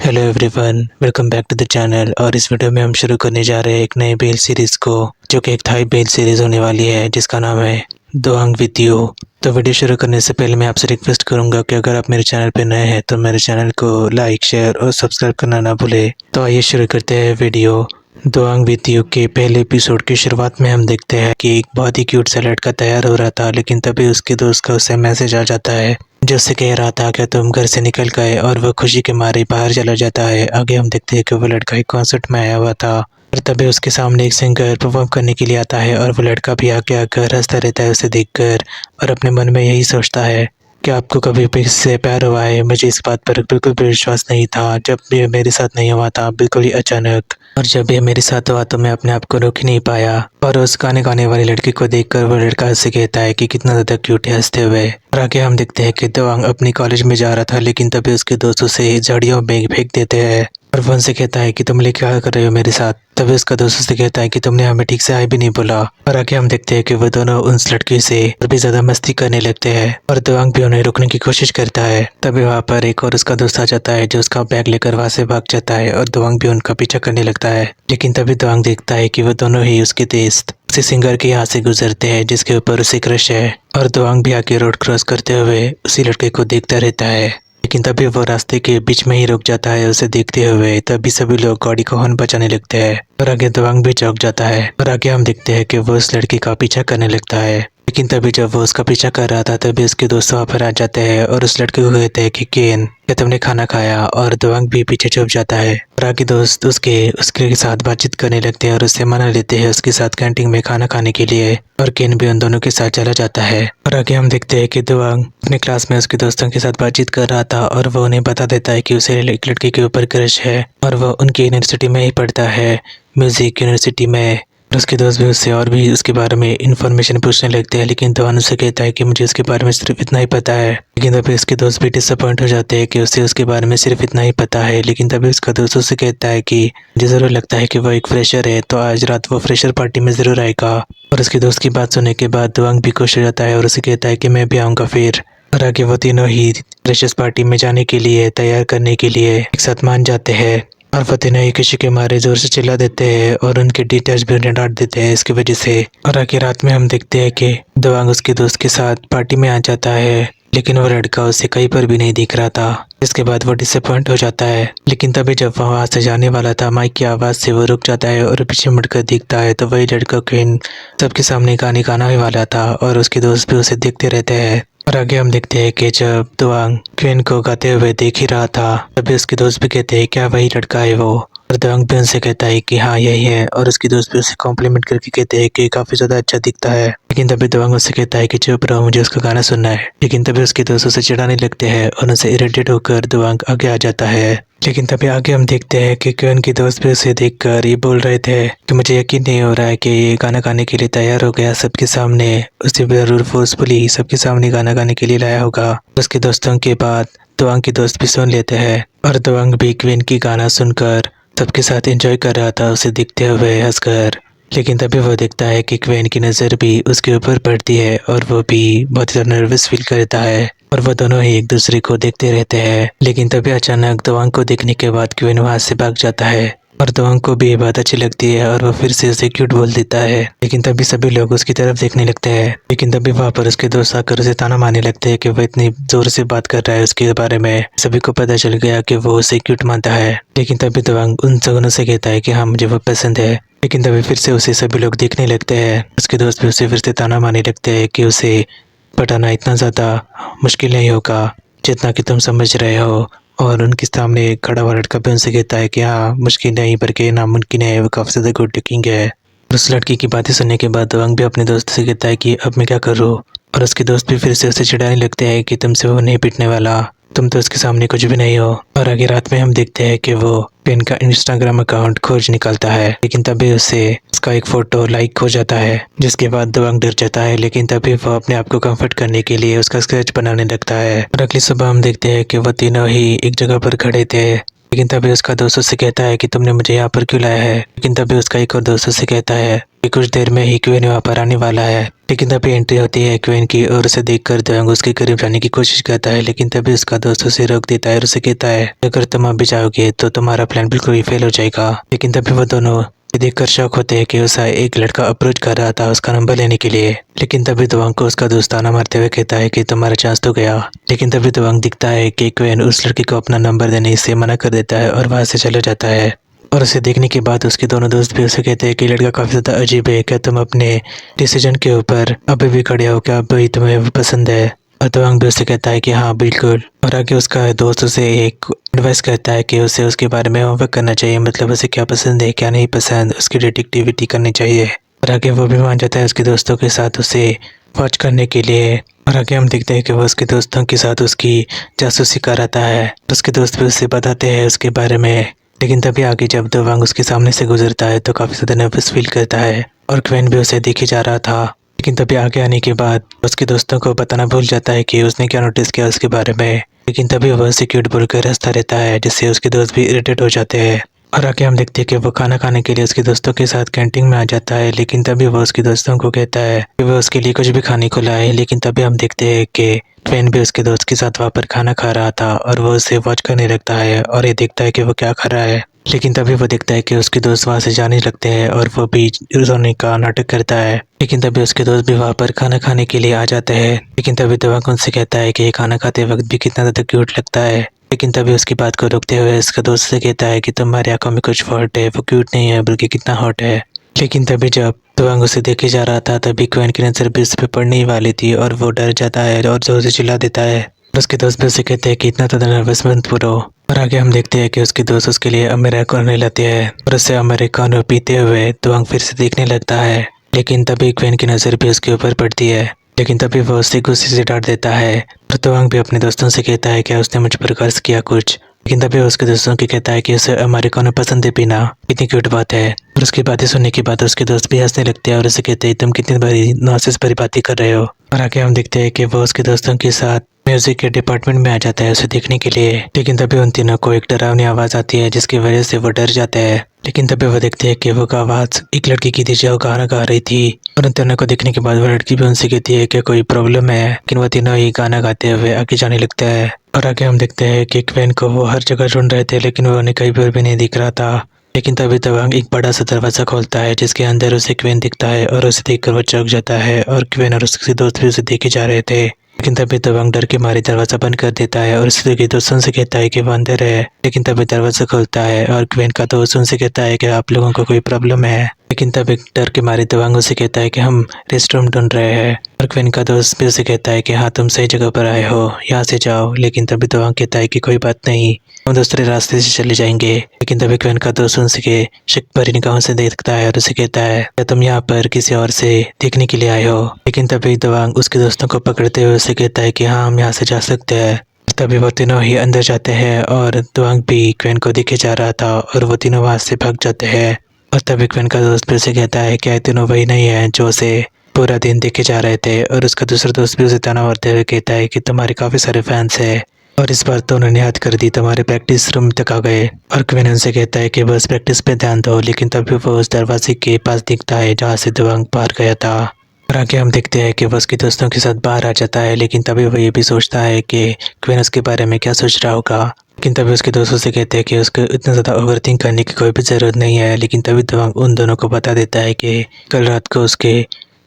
Hello everyone, welcome back to the channel. और इस video में हम शुरू करने जा रहे हैं एक नए बेल सीरीज़ को, जो कि एक थाई बेल सीरीज़ होने वाली है जिसका नाम है दोआंग विद यू। तो वीडियो शुरू करने से पहले मैं आपसे रिक्वेस्ट करूंगा कि अगर आप मेरे चैनल पर नए हैं तो मेरे चैनल को लाइक, शेयर और सब्सक्राइब करना ना भूले। तो आइए शुरू करते हैं वीडियो। दोआंग विद यू के पहले एपिसोड की शुरुआत में हम देखते हैं कि एक बहुत ही क्यूट सा लड़का तैयार हो रहा था, लेकिन तभी उसके दोस्त का उसे मैसेज आ जाता है जो उससे कह रहा था कि तुम घर से निकल गए, और वह खुशी के मारे बाहर चला जाता है। आगे हम देखते हैं कि वो लड़का एक कॉन्सर्ट में आया हुआ था और तभी उसके सामने एक सिंगर परफॉर्म करने के लिए आता है, और वो लड़का भी आगे आकर हंसता रहता है उसे देखकर, और अपने मन में यही सोचता है कि आपको कभी भी इससे प्यार हुआ है। मुझे इस बात पर बिल्कुल भी विश्वास नहीं था, जब भी मेरे साथ नहीं हुआ था, बिल्कुल ही अचानक, और जब ये मेरे साथ हुआ तो मैं अपने आप को रोक ही नहीं पाया। और उस गाने गाने वाली लड़की को देखकर वो लड़का उससे कहता है कि कितना ज़्यादा क्यूट है हंसते हुए। और आगे हम देखते हैं कि दोआंग अपनी कॉलेज में जा रहा था, लेकिन तभी उसके दोस्तों से झाड़ियों में फेंक देते हैं, और वो उनसे कहता है कि तुम लोग क्या कर रहे हो मेरे साथ। तभी उसका दोस्त उससे कहता है कि तुमने हमें ठीक से हाय भी नहीं बोला। और आगे हम देखते हैं कि वो दोनों उस लड़की से और भी ज्यादा मस्ती करने लगते हैं, और दोआंग भी उन्हें रोकने की कोशिश करता है। तभी वहाँ पर एक और उसका दोस्त आ जाता है जो उसका बैग लेकर वहाँ से भाग जाता है, और दोआंग भी उनका पीछा करने लगता है। लेकिन तभी दोआंग देखता है कि वो दोनों ही उसके दोस्त उसी सिंगर के यहाँ से गुजरते हैं जिसके ऊपर उसे क्रश है, और दोआंग भी आगे रोड क्रॉस करते हुए उसी लड़के को देखता रहता है। लेकिन तभी वो रास्ते के बीच में ही रुक जाता है उसे देखते हुए। तभी सभी लोग गाड़ी को हॉर्न बजाने लगते हैं, और आगे दोआंग भी चौंक जाता है। और आगे हम देखते हैं कि वो उस लड़की का पीछा करने लगता है। लेकिन तभी जब वो उसका पीछा कर रहा था तभी उसके दोस्त वहाँ पर आ जाते हैं और उस लड़के को कहते हैं कि केन, क्या तुमने खाना खाया। और दोआंग भी पीछे छुप जाता है, और आगे दोस्त उसके साथ बातचीत करने लगते हैं और उससे मना लेते हैं उसके साथ कैंटीन में खाना खाने के लिए, और केन भी उन दोनों के साथ चला जाता है। और आगे हम देखते हैं कि दोआंग अपने क्लास में उसके दोस्तों के साथ बातचीत कर रहा था, और वो उन्हें बता देता है कि उसे एक लड़के के ऊपर क्रश है, और वो उनकी यूनिवर्सिटी में ही पढ़ता है, म्यूजिक यूनिवर्सिटी में। उसके दोस्त भी उससे और भी उसके बारे में इंफॉर्मेशन पूछने लगते हैं, लेकिन दोआंग उससे कहता है कि मुझे उसके बारे में सिर्फ इतना ही पता है। लेकिन तभी उसके दोस्त भी डिसअपॉइंट हो जाते हैं कि उसे उसके बारे में सिर्फ इतना ही पता है। लेकिन तभी उसका दोस्त उससे कहता है कि मुझे ज़रूर लगता है कि वो एक फ्रेशर है, तो आज रात वो फ्रेशर पार्टी में ज़रूर आएगा। और उसके दोस्त की बात सुनने के बाद दोआंग भी खुश हो जाता है और उसे कहता है कि मैं भी आऊँगा फिर। और आगे वो तीनों ही फ्रेशर्स पार्टी में जाने के लिए तैयार करने के लिए एक साथ मान जाते हैं, और वो तीनों ही खुशी के मारे जोर से चिल्ला देते हैं, और उनके टीचर्स भी उन्हें डांट देते हैं इसकी वजह से। और आगे रात में हम देखते हैं कि दोआंग उसके दोस्त के साथ पार्टी में आ जाता है, लेकिन वो लड़का उसे कहीं पर भी नहीं दिख रहा था। इसके बाद वो डिसअपॉइंट हो जाता है। लेकिन तभी जब वो वहाँ से जाने वाला था, माइक की आवाज़ से वो रुक जाता है और पीछे मुड़कर देखता है तो वही लड़का क्वीन सबके सामने गाने गाना ही वाला था, और उसके दोस्त भी उसे देखते रहते हैं। और आगे हम देखते हैं कि जब दोआंग क्वीन को गाते हुए देख ही रहा था तभी उसके दोस्त भी कहते हैं क्या वही लड़का है वो। और दोआंग भी उनसे कहता है कि हाँ यही है, और उसके दोस्त भी उसे कॉम्प्लीमेंट करके कहते हैं कि काफ़ी ज़्यादा अच्छा दिखता है। लेकिन तभी दोआंग उससे कहता है कि चुप रहो, मुझे उसका गाना सुनना है। लेकिन तभी उसके दोस्त उसे चिढ़ाने लगते हैं और उनसे इरिटेट होकर दोआंग आगे आ जाता है। लेकिन तभी आगे हम देखते हैं कि क्वीन के दोस्त भी उसे देखकर ये बोल रहे थे कि मुझे यकीन नहीं हो रहा है कि ये गाना गाने के लिए तैयार हो गया सबके सामने। उसे जरूर फोर्सफुली सबके सामने गाना गाने के लिए लाया होगा। उसके दोस्तों के बाद दोआंग के दोस्त भी सुन लेते हैं, और दोआंग भी क्वीन की गाना सुनकर सबके साथ एंजॉय कर रहा था उसे देखते हुए हंसकर। लेकिन तभी वो देखता है कि क्वीन की नज़र भी उसके ऊपर पड़ती है, और वो भी बहुत ज़्यादा नर्वस फील करता है, और वो दोनों ही एक दूसरे को देखते रहते हैं। लेकिन तभी अचानक दोआंग को देखने के बाद क्वीन वहाँ से भाग जाता है, और दोआंग को भी ये बात अच्छी लगती है और वो फिर से उसे क्यूट बोल देता है। लेकिन तभी सभी लोग उसकी तरफ देखने लगते हैं। लेकिन तभी वहाँ पर उसके दोस्त आकर उसे ताना मारने लगते हैं कि वो इतनी जोर से बात कर रहा है उसके बारे में। सभी को पता चल गया कि वो उसे क्यूट मानता है। लेकिन तभी दोआंग उन दोनों से कहता है कि हाँ मुझे वो पसंद है। लेकिन तभी फिर से उसे सभी लोग देखने लगते हैं। उसके दोस्त भी उसे फिर से ताना मारने लगते हैं कि उसे पटाना इतना ज़्यादा मुश्किल नहीं होगा जितना कि तुम समझ रहे हो। और उनके सामने खड़ा हुआ लड़का भी उनसे कहता है कि हाँ मुश्किल नहीं बल्कि नामुमकिन है, वो काफ़ी ज़्यादा गुड लुकिंग है। और उस लड़की की बातें सुनने के बाद दोआंग भी अपने दोस्त से कहता है कि अब मैं क्या करूँ। और उसके दोस्त भी फिर से उसे चिढ़ाने लगते हैं कि तुमसे वो नहीं पिटने वाला, तुम तो उसके सामने कुछ भी नहीं हो। और आगे रात में हम देखते हैं कि वो पेन का इंस्टाग्राम अकाउंट खोज निकालता है, लेकिन तभी उसे उसका एक फोटो लाइक हो जाता है, जिसके बाद दोआंग डर जाता है। लेकिन तभी वो अपने आप को कंफर्ट करने के लिए उसका स्केच बनाने लगता है। और अगली सुबह हम देखते हैं कि वो तीनों ही एक जगह पर खड़े थे। लेकिन तभी उसका दोस्त उससे कहता है कि तुमने मुझे यहाँ पर क्यों लाया है। लेकिन तभी उसका एक और दोस्त उससे कहता है कि कुछ देर में ही क्वीन वहाँ पर आने वाला है, लेकिन तभी एंट्री होती है क्वीन की और उसे देखकर दोयांग उसके करीब जाने की कोशिश करता है, लेकिन तभी उसका दोस्त उसे रोक देता है और उसे कहता है अगर तुम अभी जाओगे तो तुम्हारा प्लान बिल्कुल ही फेल हो जाएगा। लेकिन तभी वो दोनों ये देखकर शौक होते हैं कि उसे एक लड़का अप्रोच कर रहा था उसका नंबर लेने के लिए। लेकिन तभी दोयांग को उसका दोस्त ताना मारते हुए कहता है कि तुम्हारा चांस तो गया। लेकिन तभी दोयांग दिखता है कि क्वीन उस लड़के को अपना नंबर देने से मना कर देता है और वहां से चला जाता है। और उसे देखने के बाद उसके दोनों दोस्त भी उसे कहते हैं कि लड़का काफी ज्यादा अजीब है, क्या तुम अपने डिसीजन के ऊपर अभी भी खड़े हो, क्या अभी तुम्हें वो पसंद है? और दोयांग भी उससे कहता है कि हाँ बिल्कुल। और आगे उसका दोस्त उसे एक एडवाइस करता है कि उसे उसके बारे में होमवर्क करना चाहिए, मतलब उसे क्या पसंद है क्या नहीं पसंद, उसकी डिटेक्टिविटी करनी चाहिए। और आगे वो भी मान जाता है उसके दोस्तों के साथ उसे वॉच करने के लिए। और आगे हम देखते हैं कि वो उसके दोस्तों के साथ उसकी जासूसी कराता है। उसके दोस्त भी उससे बताते हैं उसके बारे में। लेकिन तभी आगे जब दोयांग उसके सामने से गुजरता है तो काफी ज्यादा नर्वस फील करता है और क्वीन भी उसे देखे जा रहा था। लेकिन तभी आगे आने के बाद उसके दोस्तों को बताना भूल जाता है कि उसने क्या नोटिस किया उसके बारे में। लेकिन तभी वह उसे क्यूट बोलकर हंसता रहता है, जिससे उसके दोस्त भी इरिटेट हो जाते हैं। और आगे हम देखते हैं कि वो खाना खाने के लिए उसके दोस्तों के साथ कैंटीन में आ जाता है। लेकिन तभी वो उसके दोस्तों को कहता है कि वो उसके लिए कुछ भी खाने को लाए। लेकिन तभी हम देखते हैं कि क्वीन भी उसके दोस्त के साथ वहाँ पर खाना खा रहा था और वो उसे वॉच करने लगता है और ये देखता है कि वो क्या खा रहा है। लेकिन तभी वो देखता है कि उसके दोस्त वहां से जाने लगते हैं और वो भी रोने का नाटक करता है। लेकिन तभी उसके दोस्त भी वहां पर खाना खाने के लिए आ जाते हैं। लेकिन तभी दोयांग उनसे कहता है कि ये खाना खाते वक्त भी कितना ज्यादा क्यूट लगता है। लेकिन तभी उसकी बात को रोकते हुए उसका दोस्त से कहता है कि तुम्हारी आंखों में कुछ फॉल्ट है, वो क्यूट नहीं है बल्कि कितना हॉट है। लेकिन तभी जब दोयांग उसे देखे जा रहा था तभी क्वीन की नजर भी उस पर पड़ने ही वाली थी और वो डर जाता है और जोर से चिल्ला देता है। उसके दोस्त भी उसे कहते हैं कि इतना ज्यादा नर्वस मत हो। और आगे हम देखते हैं कि उसके दोस्त उसके लिए अमेरिकानो लाते हैं और उसे अमेरिकानो पीते हुए दोयांग फिर से देखने लगता है। लेकिन तभी क्वीन की नजर भी उसके ऊपर पड़ती है। लेकिन तभी वो उसे गुस्से से डांट देता है और दोयांग भी अपने दोस्तों से कहता है क्या उसने मुझ पर कर्ज किया कुछ। लेकिन तभी उसके दोस्तों की कहता है कि उसे अमेरिकानो पसंद है पीना, कितनी क्यूट बात है। और उसकी बातें सुनने के बाद उसके दोस्त भी हंसने लगते हैं और उसे कहते हैं तुम कितनी बड़ी नॉनसेंस भरी बातें कर रहे हो। और आगे हम देखते हैं कि वो उसके दोस्तों के साथ म्यूजिक के डिपार्टमेंट में आ जाता है उसे देखने के लिए। लेकिन तभी उन तीनों को एक डरावनी आवाज आती है जिसकी वजह से वो डर जाते हैं। लेकिन तभी वो देखते हैं कि वो आवाज एक लड़की की थी जो गाना गा रही थी। और उन तीनों को देखने के बाद वो लड़की भी उनसे कहती है कि कोई प्रॉब्लम है, लेकिन वो तीनों ही गाना गाते हुए आगे जाने लगते हैं। और आगे हम देखते हैं कि क्वीन को वो हर जगह ढूंढ रहे थे लेकिन वो उन्हें कहीं पर भी नहीं दिख रहा था। लेकिन तभी दोयांग एक बड़ा सा दरवाजा खोलता है जिसके अंदर उसे क्वीन दिखता है और उसे देखकर वो चौंक जाता है और क्वीन और उसके दोस्त भी उसे देखे जा रहे थे। लेकिन तभी दोयांग डर के मारे दरवाजा बंद कर देता है और उसके दोस्तों से कहता है कि वो अंदर है। लेकिन तभी दरवाजा खुलता है और क्वीन का दोस्त उनसे कहता है कि आप लोगों को कोई प्रॉब्लम है। लेकिन तभी डर के मारे दोयांग उसे कहता है कि हम रेस्ट रूम ढूंढ रहे हैं। और क्वीन का दोस्त भी उसे कहता है कि हाँ तुम सही जगह पर आए हो, यहाँ से जाओ। लेकिन तभी दोयांग कहता है कि कोई बात नहीं, हम दूसरे रास्ते से चले जाएंगे। लेकिन तभी क्वीन का दोस्त उनसे के शक भरी निगाहों से देखता है और उसे कहता है क्या तुम यहाँ पर किसी और से देखने के लिए आए हो। लेकिन तभी दोयांग उसके दोस्तों को पकड़ते हुए उसे कहता है कि हाँ हम यहाँ से जा सकते हैं। तभी वो तीनों ही अंदर जाते हैं और दोयांग भी क्वीन को देखे जा रहा था और वो तीनों वहां से भाग जाते हैं। और तभी क्वीन का दोस्त भी उसे कहता है क्या तीनों वही नहीं है जो उसे पूरा दिन देखे जा रहे थे। और उसका दूसरा दोस्त भी उसे ताना मारते हुए कहता है कि तुम्हारे काफी सारे फैंस है और इस बार तो उन्होंने याद कर दी, तुम्हारे प्रैक्टिस रूम तक आ गए। और क्वीन उनसे कहता है कि बस प्रैक्टिस पे ध्यान दो। लेकिन तभी वो उस दरवाजे के पास दिखता है जहाँ से दोयांग बाहर गया था। और आगे हम देखते हैं कि वो उसके दोस्तों के साथ बाहर आ जाता है। लेकिन तभी वो ये भी सोचता है कि क्वीन उसके बारे में क्या सोच रहा होगा। लेकिन तभी उसके दोस्तों से कहते हैं कि उसको इतना ज़्यादा ओवरथिंक करने की कोई भी ज़रूरत नहीं है। लेकिन तभी दोयांग उन दोनों को बता देता है कि कल रात को उसके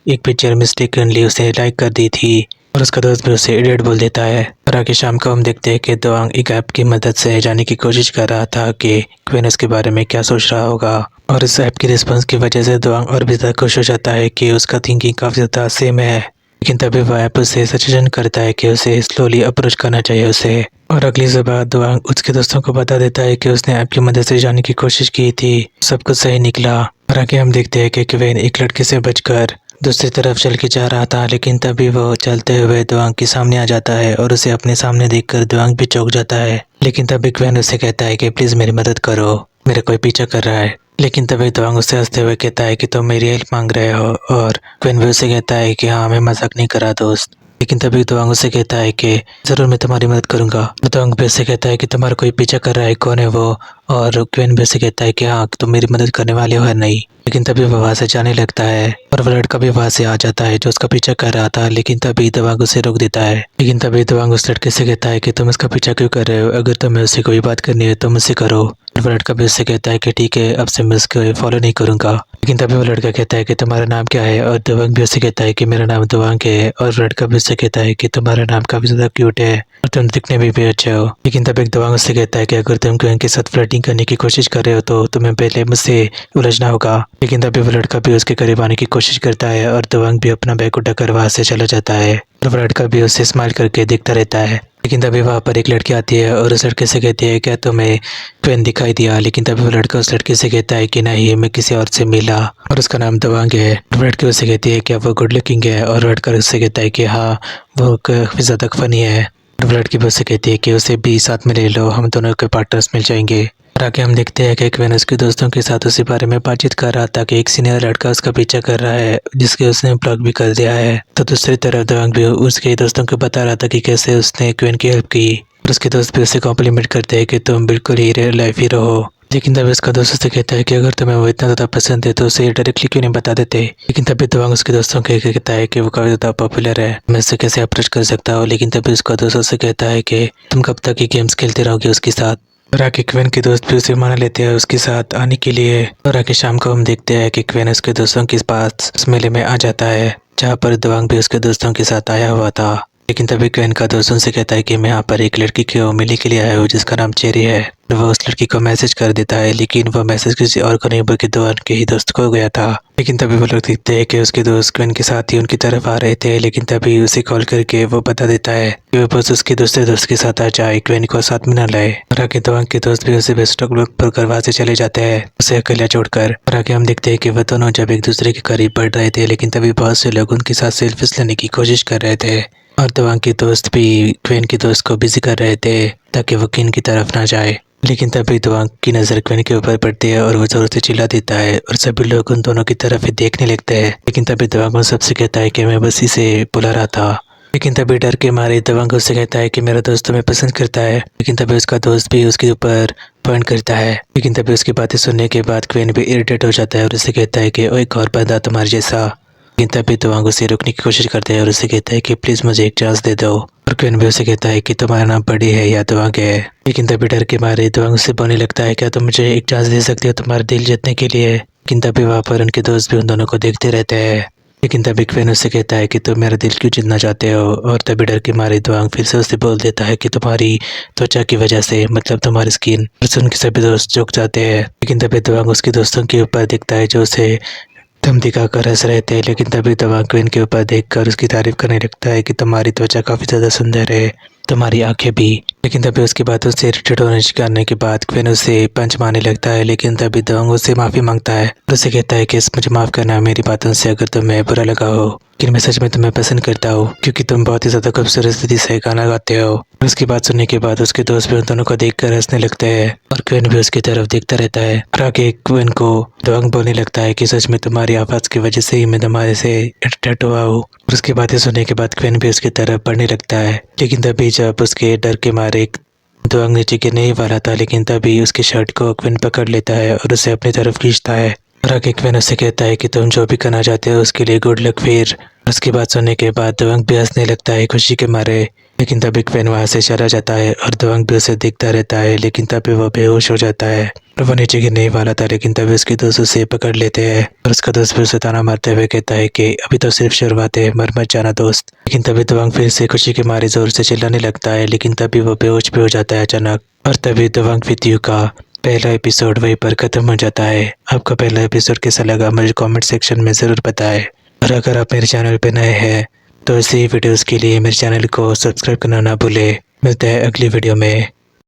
एक पिक्चर मिस्टेकनली उसे लाइक कर दी थी और उसका दोस्त भी उसे इडियट बोल देता है। और आगे शाम को हम देखते हैं कि दोयांग एक ऐप की मदद से जाने की कोशिश कर रहा था कि क्वीन उसके बारे में क्या सोच रहा होगा। और इस ऐप की रिस्पॉन्स की वजह से दोयांग और भी ज़्यादा खुश हो जाता है कि उसका थिंकिंग काफ़ी ज़्यादा सेम है। लेकिन तभी वह ऐप उसे सजेशन करता है कि उसे स्लोली अप्रोच करना चाहिए उसे। और अगली सुबह दोयांग उसके दोस्तों को बता देता है कि उसने ऐप की मदद से जाने की कोशिश की थी, सब कुछ सही निकला। और आगे हम देखते हैं कि क्वीन एक लड़के से बचकर दूसरी तरफ चल के जा रहा था। लेकिन तभी वो चलते हुए दोयांग के सामने आ जाता है और उसे अपने सामने देखकर दोयांग भी चौंक जाता है। लेकिन तभी क्वीन उसे कहता है कि प्लीज मेरी मदद करो, मेरा कोई पीछा कर रहा है। लेकिन तभी दोयांग उससे हंसते हुए कहता है कि तुम मेरी हेल्प मांग रहे हो। और क्वीन भी उसे कहता है कि हाँ मैं मजाक नहीं कर रहा दोस्त। लेकिन तभी दवांग उससे कहता है कि जरूर मैं तुम्हारी मदद करूंगा। दवांग भी उससे कहता है कि तुम्हारा कोई पीछा कर रहा है, कौन है वो। और क्वेन भी उससे कहता है कि हाँ तुम मेरी मदद करने वाले हो या नहीं। लेकिन तभी वो वहाँ से जाने लगता है और वो लड़का भी वहाँ से आ जाता है जो उसका पीछा कर रहा था। लेकिन तभी दवांग उसे रोक देता है। लेकिन तभी दवांग उस लड़के से कहता है कि तुम इसका पीछा क्यों कर रहे हो, अगर तुम्हें उससे कोई बात करनी है तो मुझसे करो। वो लड़का भी उससे कहता है कि ठीक है, अब से मैं उसको फॉलो नहीं करूंगा। लेकिन तभी वो लड़का कहता है कि तुम्हारा नाम क्या है, और दवांग भी उससे कहता है कि मेरा नाम दवांग है। और लड़का भी उससे कहता है कि तुम्हारा नाम काफी ज्यादा क्यूट है और तुम दिखने में भी अच्छे हो। लेकिन तभी दवांग उससे कहता है कि अगर तुम क्वेन के साथ फ्लर्टिंग करने की कोशिश कर रहे हो तो तुम्हें पहले मुझसे उलझना होगा। लेकिन तभी वो लड़का भी उसके करीब आने की कोशिश करता है और दवांग भी अपना बैग उठाकर वहां से चला जाता है। और वो लड़का भी उससे स्माइल करके देखता रहता है। लेकिन तभी वहाँ पर एक लड़की आती है और उस लड़के से कहती है क्या तुम्हें क्वेन दिखाई दिया। लेकिन तभी वो लड़का उस लड़के से कहता है कि नहीं, मैं किसी और से मिला और उसका नाम दवांग है। वो लड़की उससे कहती है क्या वो गुड लुकिंग है, और लड़का उससे कहता है कि हाँ वो काफी ज्यादा फनी है। और लड़की भी उससे कहती है कि उसे भी साथ में ले लो, हम दोनों के पार्टनर्स मिल जाएंगे। और आगे हम देखते हैं कि क्वेन उसके दोस्तों के साथ उसी बारे में बातचीत कर रहा था कि एक सीनियर लड़का उसका पीछा कर रहा है जिसके उसने ब्लॉक भी कर दिया है। तो दूसरी तरफ दवांग भी उसके दोस्तों को बता रहा था कि कैसे उसने क्वेन की हेल्प की। और उसके दोस्त भी उसे कॉम्प्लीमेंट करते हैं कि तुम बिल्कुल ही रियल लाइफ हीरो हो। लेकिन तभी उसका दोस्त उससे कहता है कि अगर तुम्हें वो इतना ज़्यादा पसंद है तो उसे डायरेक्टली क्यों नहीं बता देते। लेकिन तभी दवांग उसके दोस्तों को कहता है कि वो काफ़ी ज़्यादा पॉपुलर है, मैं उससे कैसे अप्रोच कर सकता हूँ। लेकिन तभी उसका दोस्त उससे कहता है कि तुम कब तक ये गेम्स खेलते रहोगे उसके साथ। और आके क्वेन के दोस्त भी उसे माना लेते हैं उसके साथ आने के लिए। और आके शाम को हम देखते हैं कि क्वेन उसके दोस्तों के पास उस मेले में आ जाता है जहाँ पर दवांग भी उसके दोस्तों के साथ आया हुआ था। लेकिन तभी क्वेन का दोस्त उनसे कहता है कि मैं यहाँ पर एक लड़की को मिलने के लिए आया हूँ जिसका नाम चेरी है। वो उस लड़की को मैसेज कर देता है, लेकिन वो मैसेज किसी और को नहीं बल्कि दवांग के ही दोस्त को गया था। लेकिन तभी वो लोग देखते हैं कि उसके दोस्त क्वेन के साथ ही उनकी तरफ आ रहे थे। लेकिन तभी उसे कॉल करके वो बता देता है कि वो बस उसके दूसरे दोस्त के साथ आ जाए, क्वेन को साथ में न लाए। और आगे दवांग के दोस्त भी उसे बेस्ट ऑफ लक पर वहां से चले जाते हैं उसे अकेला छोड़कर। और आगे हम देखते हैं कि वो दोनों जब एक दूसरे के करीब बढ़ रहे थे, लेकिन तभी बहुत से लोग उनके साथ सेल्फीज लेने की कोशिश कर रहे थे। और दवांग के दोस्त भी क्वेन के दोस्त को बिजी कर रहे थे ताकि वो क्वीन की तरफ ना जाए। लेकिन तभी दवांग की नज़र क्वीन के ऊपर पड़ती है और वो जोर से चिल्ला देता है और सभी लोग उन दोनों की तरफ ही देखने लगते हैं। लेकिन तभी दवांग उन सबसे कहता है कि मैं बस इसे बुला रहा था। लेकिन तभी डर के मारे दवांग उससे कहता है कि मेरा दोस्त तुम्हें पसंद करता है। लेकिन तभी उसका दोस्त भी उसके ऊपर पॉइंट करता है। लेकिन तभी उसकी बातें सुनने के बाद क्वीन भी इरिटेट हो जाता है और उससे कहता है कि ओ एक और बंदा तुम्हारे जैसा। लेकिन तभी दवांग उसे रोकने की कोशिश करता है और उससे कहता है कि प्लीज़ मुझे एक चांस दे दो। और क्वीन भी उसे कहता है कि तुम्हारा नाम बड़ी है या दवांग है। लेकिन तभी डर के मारे दवांग उससे बोलने लगता है क्या तुम मुझे एक चांस दे सकते हो तुम्हारा दिल जीतने के लिए। लेकिन तभी वहाँ पर उनके दोस्त भी उन दोनों को देखते रहते हैं। लेकिन तभी क्वीन उससे कहता है कि तुम मेरा दिल क्यों जीतना चाहते हो। और तभी डर के मारे दवांग फिर से उससे बोल देता है कि तुम्हारी त्वचा की वजह से, मतलब तुम्हारी स्किन। और सुन के सभी दोस्त झुक जाते हैं। लेकिन तभी दवांग उसके दोस्तों के ऊपर दिखता है जो उसे दम दिखाकर हंस रहे थे। लेकिन तभी दवांग क्वीन के ऊपर देखकर उसकी तारीफ करने लगता है कि तुम्हारी त्वचा काफ़ी ज़्यादा सुंदर है, तुम्हारी आंखें भी। लेकिन तभी उसकी बातों से इरिटेट होने करने के बाद क्वीन उसे पंच मारने लगता है। लेकिन तभी दवांग उससे माफ़ी मांगता है और उसे कहता है कि मुझे माफ़ करना मेरी बातों से अगर तुम्हें बुरा लगा हो, लेकिन मैं सच में तुम्हें पसंद करता हूँ क्योंकि तुम बहुत ही ज़्यादा खूबसूरत तरीके से गाना गाते हो। और उसकी बात सुनने के बाद उसके दोस्त भी उन दोनों को देखकर हंसने लगते हैं और क्वीन भी उसकी तरफ देखता रहता है। और आगे क्वीन को दवांग बोलने लगता है कि सच में तुम्हारी आवाज़ की वजह से ही मैं तुम्हारे से अट्रैक्ट हुआ हूँ। और उसकी बातें सुनने के बाद क्वीन भी उसकी तरफ बढ़ने लगता है। लेकिन तभी जब उसके डर के मारे दवांग नीचे गिरने ही वाला था, लेकिन तभी उसकी शर्ट को क्वीन पकड़ लेता है और उसे अपनी तरफ खींचता है। और आगे क्वीन उससे कहता है कि तुम जो भी करना चाहते हो उसके लिए गुड लक। फिर उसकी बात सुनने के बाद दवांग भी हंसने लगता है खुशी के मारे। लेकिन तभी क्वीन वहाँ से चला जाता है और दवांग भी उसे देखता रहता है। लेकिन तभी वो बेहोश हो जाता है और वो नीचे गिरने ही वाला था। लेकिन तभी उसके दोस्त उसे पकड़ लेते हैं और उसका दोस्त भी उसे ताना मारते हुए कहता है कि अभी तो सिर्फ शुरुआत है, मर मत जाना दोस्त। लेकिन तभी दवांग फिर से खुशी के मारे जोर से चिल्लाने लगता है। लेकिन तभी वो बेहोश भी हो जाता है अचानक। और तभी दवांग विद यू का पहला एपिसोड वहीं पर खत्म हो जाता है। आपका पहला एपिसोड कैसा लगा मुझे कमेंट सेक्शन में ज़रूर बताएं। और अगर आप मेरे चैनल पे नए हैं तो ऐसी वीडियोस के लिए मेरे चैनल को सब्सक्राइब करना ना भूलें। मिलते हैं अगली वीडियो में।